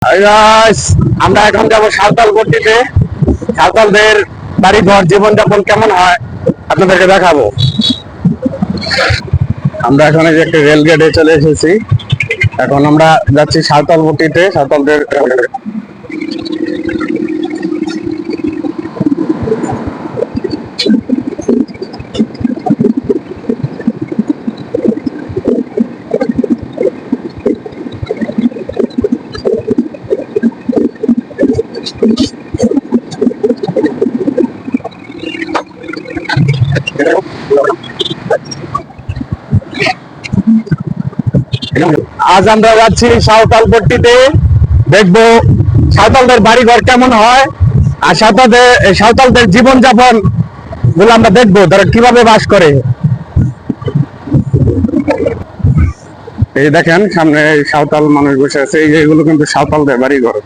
Hi guys, আমরা এখন যাবো সাঁওতাল পট্টিতে। সাঁওতালদের বাড়ি ঘর জীবনযাপন কেমন হয় আপনাদেরকে দেখাবো। আমরা এখন এই যে একটা রেল গেটে চলে এসেছি। এখন আমরা যাচ্ছি সাঁওতাল পট্টিতে। সাঁওতালদের আজ আমরা যাচ্ছি সাঁওতাল পট্টিতে, দেখবো সাঁওতালদের বাড়ি ঘর কেমন হয় আর সাঁওতালদের জীবনযাপন গুলো আমরা দেখবো, তারা কিভাবে বাস করে। এই দেখেন সামনে সাঁওতাল মানুষ বসে আছে, এই যে এগুলো কিন্তু সাঁওতালদের বাড়ি ঘর।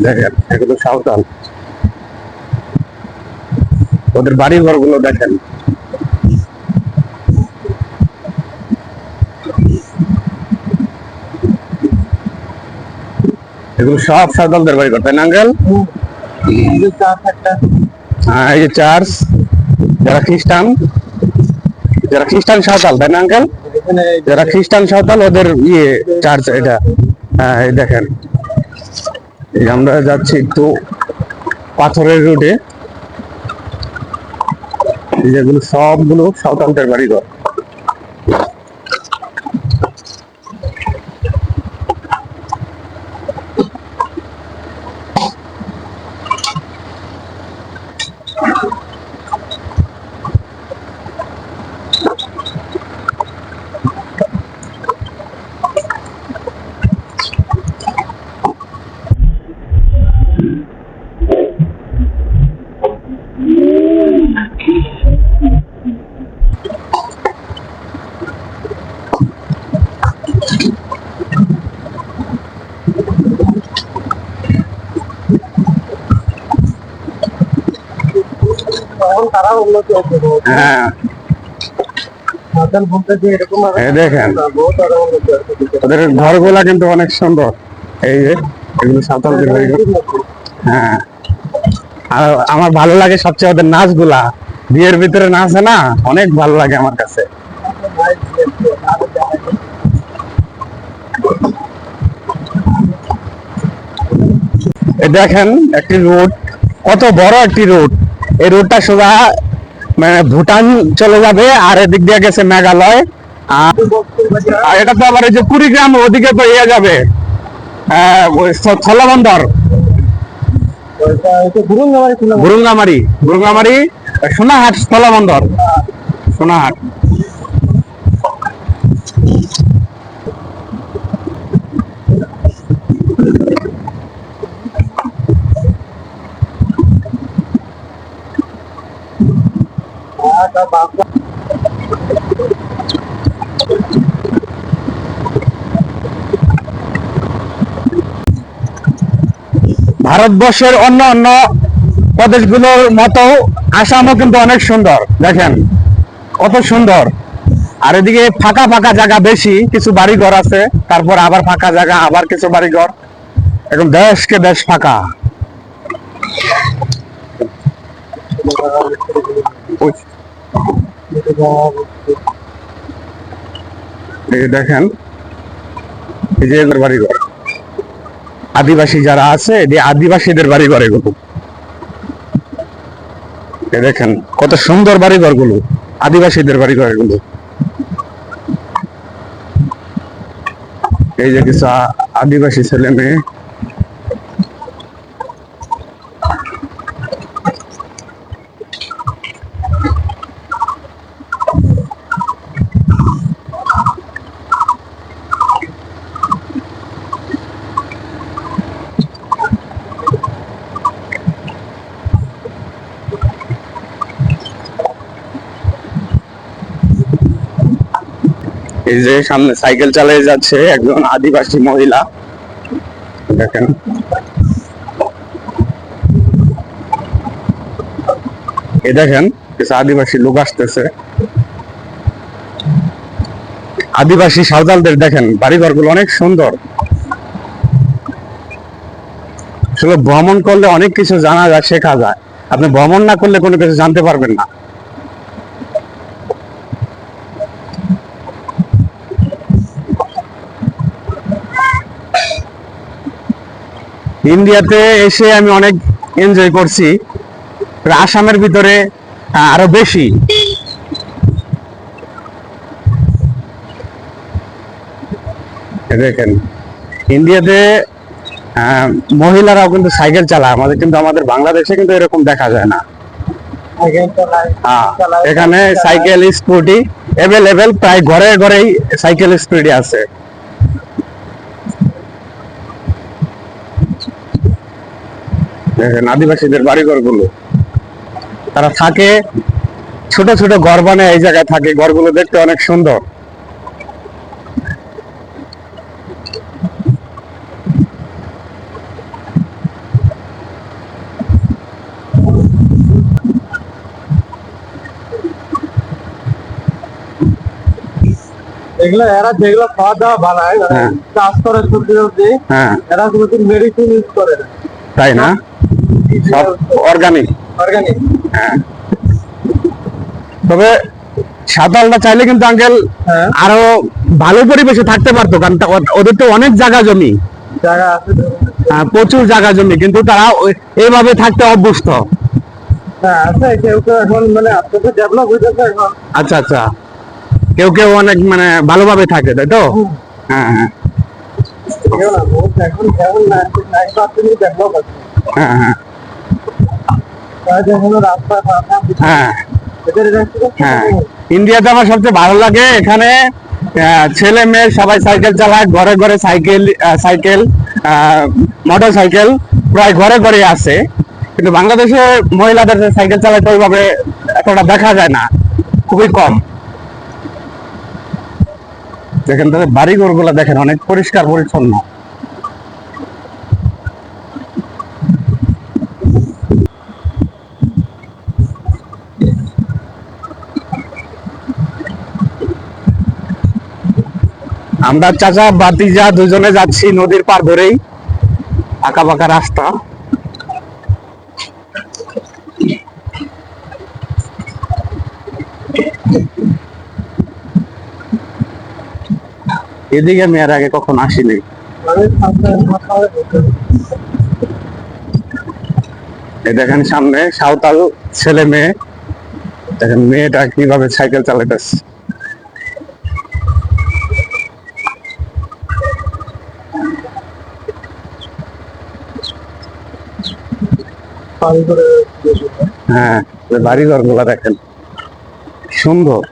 দেখেন এগুলো সাঁওতাল, ওদের বাড়ি ঘর গুলো দেখেন। এগুলো সব সাঁওতালদের বাড়ি ঘর, তাই না আঙ্কেল? হ্যাঁ, এই যে চার্চ, যারা খ্রিস্টান সাঁওতাল, তাই না আঙ্কেল? যারা খ্রিস্টান সাঁওতাল ওদের চার্চ এটা। হ্যাঁ, এই দেখেন এই আমরা যাচ্ছি একটু পাথরের রুটে, যেগুলো সবগুলো সাঁওতালদের বাড়ি ঘর। হ্যাঁ, দেখেন ওদের ঘরগুলা কিন্তু অনেক সুন্দর। এই যে এগুলো সাঁওতালদের বাড়ি ঘর। হ্যাঁ, আর আমার ভালো লাগে সবচেয়ে ওদের নাচগুলা, বিয়ের ভিতরে নাচে না, অনেক ভালো লাগে আমার কাছে। দেখেন একটি রোড, কত বড় একটি রোড। এই রোডটা সোজা মানে ভুটান চলে যাবে, আর এদিক দিয়ে গেছে মেঘালয়। আর এটা তো আবার এই যে কুড়িগ্রাম ওদিকে তো ইয়ে যাবে, স্থলবন্দর গুরুঙ্গামারি সোনাহাট স্থলবন্দর, সোনাহাট। ভারতবর্ষের অন্য অন্য প্রদেশগুলোর মতো আসামও কিন্তু অনেক সুন্দর, দেখেন কত সুন্দর। আর এদিকে ফাঁকা ফাঁকা জায়গা বেশি, কিছু বাড়িঘর আছে, তারপর আবার ফাঁকা জায়গা, আবার কিছু বাড়িঘর, এখন দেশকে দেশ ফাঁকা। দেখেন এই যে এদের বাড়িঘর, আদিবাসী যারা আছে আদিবাসীদের বাড়িঘর এগুলো। দেখেন কত সুন্দর বাড়িঘর গুলো, আদিবাসীদের বাড়িঘর এগুলো। এই যে কিছু আদিবাসী ছেলে মেয়ে। এই যে সামনে সাইকেল চালিয়ে যাচ্ছে একজন আদিবাসী মহিলা, দেখেন এই দেখেন কিছু আদিবাসী লোক আসতেছে, আদিবাসী সাঁওতালদের দেখেন বাড়িঘর গুলো অনেক সুন্দর। আসলে ভ্রমণ করলে অনেক কিছু জানা যায়, শেখা যায়। আপনি ভ্রমণ না করলে কোনো কিছু জানতে পারবেন না। ইন্ডিয়াতে এসে আমি অনেক এনজয় করছি, আসামের ভিতরে আরো বেশি। দেখেন ইন্ডিয়াতে মহিলারাও কিন্তু সাইকেল চালায়, আমাদের কিন্তু আমাদের বাংলাদেশে কিন্তু এরকম দেখা যায় না। এখানে সাইকেল স্কুটি অ্যাভেলেবেল, প্রায় ঘরে ঘরেই সাইকেল স্কুটি আছে। দেখেন আদিবাসীদের বাড়িঘর গুলো, তারা থাকে ছোট ছোট ঘর বানায় এই জায়গায় থাকে, ঘরগুলো দেখতে অনেক সুন্দর। এগুলো এরা যেগুলো খাওয়া দাওয়া বানায়, চাষ করে সবজি সবজি, এরা কোনোদিন মেডিসিন ইউজ করে না, তাই না? সব অর্গানিক। অর্গানিক। হ্যাঁ, তবে সাঁওতালরা চাইলে কিন্তু আঙ্কেল আরো ভালো পরিবেশে থাকতে পারতো, কারণ ওদের তো অনেক জায়গা জমি, জায়গা আছে, প্রচুর জায়গা জমি, কিন্তু তারা এইভাবে থাকতে অভ্যস্ত। হ্যাঁ আছে, কেউ কেউ এখন মানে আস্তে আস্তে ডেভেলপ হইতেছে এখন। আচ্ছা আচ্ছা, কেউ কেউ অনেক মানে ভালোভাবে থাকে, তাই তো? হ্যাঁ হ্যাঁ কেউ না, বহুত এখন এখন 90% ডেভেলপ আছে। হ্যাঁ হ্যাঁ এখনো রাস্তা হ্যাঁ হ্যাঁ। ইন্ডিয়াতে আমার সবচেয়ে ভালো লাগে এখানে ছেলে মেয়ে সবাই সাইকেল চালায়, ঘরে ঘরে সাইকেল, সাইকেল মোটর সাইকেল প্রায় ঘরে ঘরে আছে। কিন্তু বাংলাদেশে মহিলাদের সাইকেল চালাতে ওইভাবে এতটা দেখা যায় না, খুবই কম। দেখেন তাদের বাড়িঘর গুলা দেখেন অনেক পরিষ্কার পরিচ্ছন্ন। আমরা চাচা বাতিজা দুজনে যাচ্ছি নদীর পার ধরেই, আঁকা বাঁকা রাস্তা। এদিকে আমি এর আগে কখন আসিনি। এই দেখেন সামনে সাঁওতাল ছেলে মেয়ে, দেখেন মেয়েটা কিভাবে সাইকেল চালাইতেছে। হ্যাঁ, বাড়িঘর গুলা দেখেন সুন্দর,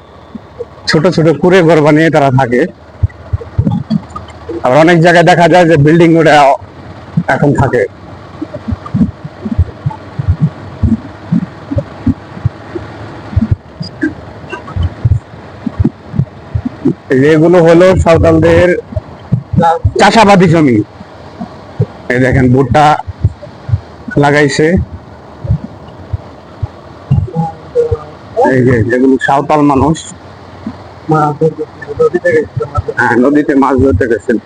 ছোট ছোট কুড়ে ঘর বানিয়ে তারা থাকে। আবার অনেক জায়গায় দেখা যায় যে বিল্ডিং ওরা এখন থাকে। এগুলো হলো সাঁওতালদের চাষাবাদী জমি। এই দেখেন ভুট্টা লাগাইছে, এই যে যেগুলো সাঁওতাল মানুষ নদীতে মাছ ধরতে গেছেন।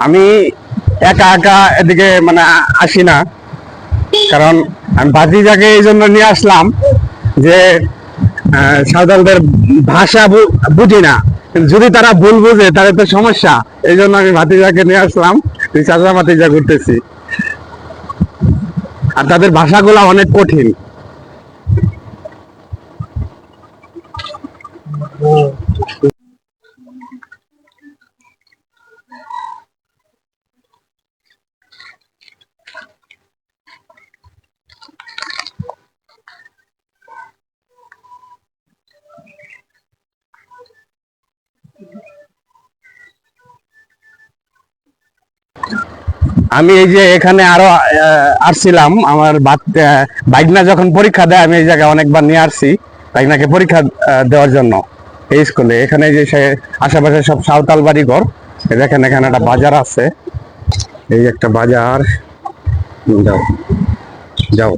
আমি একা একা এদিকে মানে আসি না, কারণ আমি ভাতিজাকে এই জন্য নিয়ে আসলাম যে সাঁওতালদের ভাষা বুঝি না, যদি তারা ভুল বুঝে তাহলে তো সমস্যা। এই জন্য আমি ভাতিজাকে নিয়ে আসলাম, চাচা ভাতিজা ঘুরতেছি। আর তাদের ভাষাগুলা অনেক কঠিন। আমি এই যে এখানে আরো আসছিলাম আমার বাইকনা যখন পরীক্ষা দেয় আমি এই জায়গায় অনেকবার নিয়ে আসছি বাইকনাকে পরীক্ষা দেওয়ার জন্য এই স্কুলে। এখানে যে সে আশেপাশে সব সাঁওতাল বাড়ি ঘর। দেখেন এখানে একটা বাজার আছে, এই একটা বাজার। যাও যাও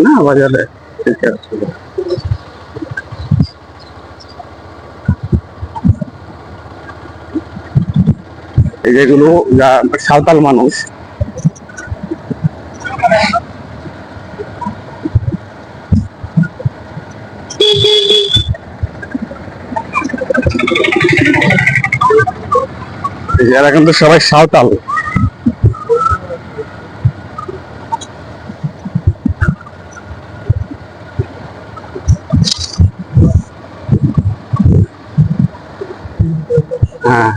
না বাজারে ঠিক আছে। এই যেগুলো সাঁওতাল মানুষ। এরা কিন্তু সবাই সাঁওতাল। হ্যাঁ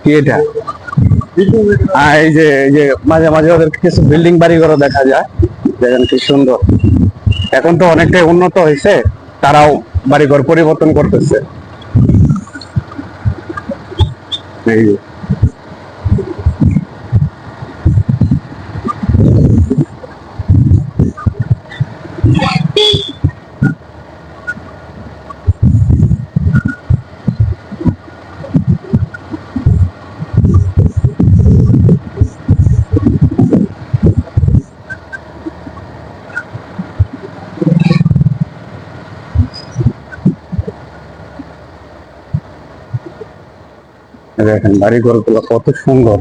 কি এটা? হ্যাঁ এই যে মাঝে মাঝে ওদের কিছু বিল্ডিং বাড়ি ঘরও দেখা যায়, দেখেন কি সুন্দর। এখন তো অনেকটাই উন্নত হয়েছে, তারাও বাড়িঘর পরিবর্তন করতেছে। এই যে দেখেন বাড়িঘর গুলো কত সুন্দর।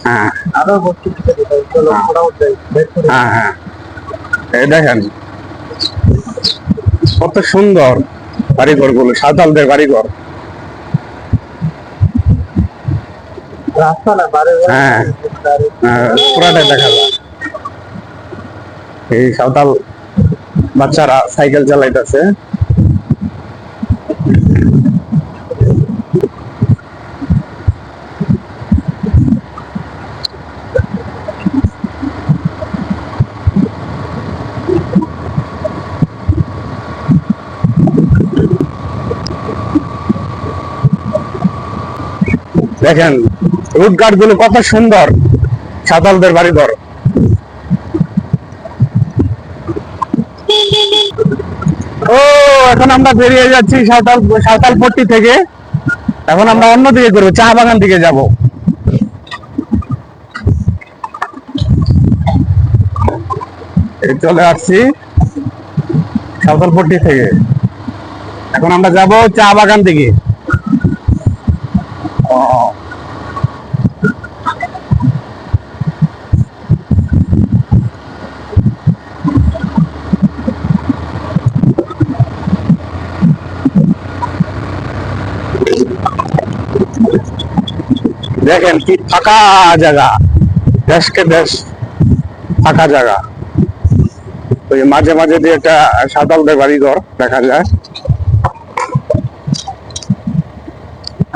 হ্যাঁ হ্যাঁ হ্যাঁ এই দেখেন কত সুন্দর বাড়িঘর গুলো, সাঁওতালদের বাড়িঘর। হ্যাঁ পুরাটাই দেখা যায়। এই সাঁওতাল বাচ্চারা সাইকেল চালাইতেছে। দেখেন রুটঘাট গুলো কত সুন্দর, সাঁওতালদের বাড়িঘর। ও এখন আমরা বেরিয়ে যাচ্ছি সাঁওতালপট্টি থেকে। এখন আমরা অন্যদিকে করবো, চা বাগান দিকে যাব। চলে আসছি সাঁওতালপট্টি থেকে, এখন আমরা যাব চা বাগান দিকে। দেখেন কি ফাঁকা জায়গা, দেশকে দেশ ফাঁকা জায়গা। ওই মাঝে মাঝে দিয়ে একটা সাঁওতালদের বাড়িঘর দেখা যায়।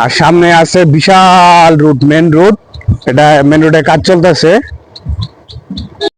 আর সামনে আছে বিশাল রুট, মেন রুট। এটা মেন রোডে কাজ চলতেছে।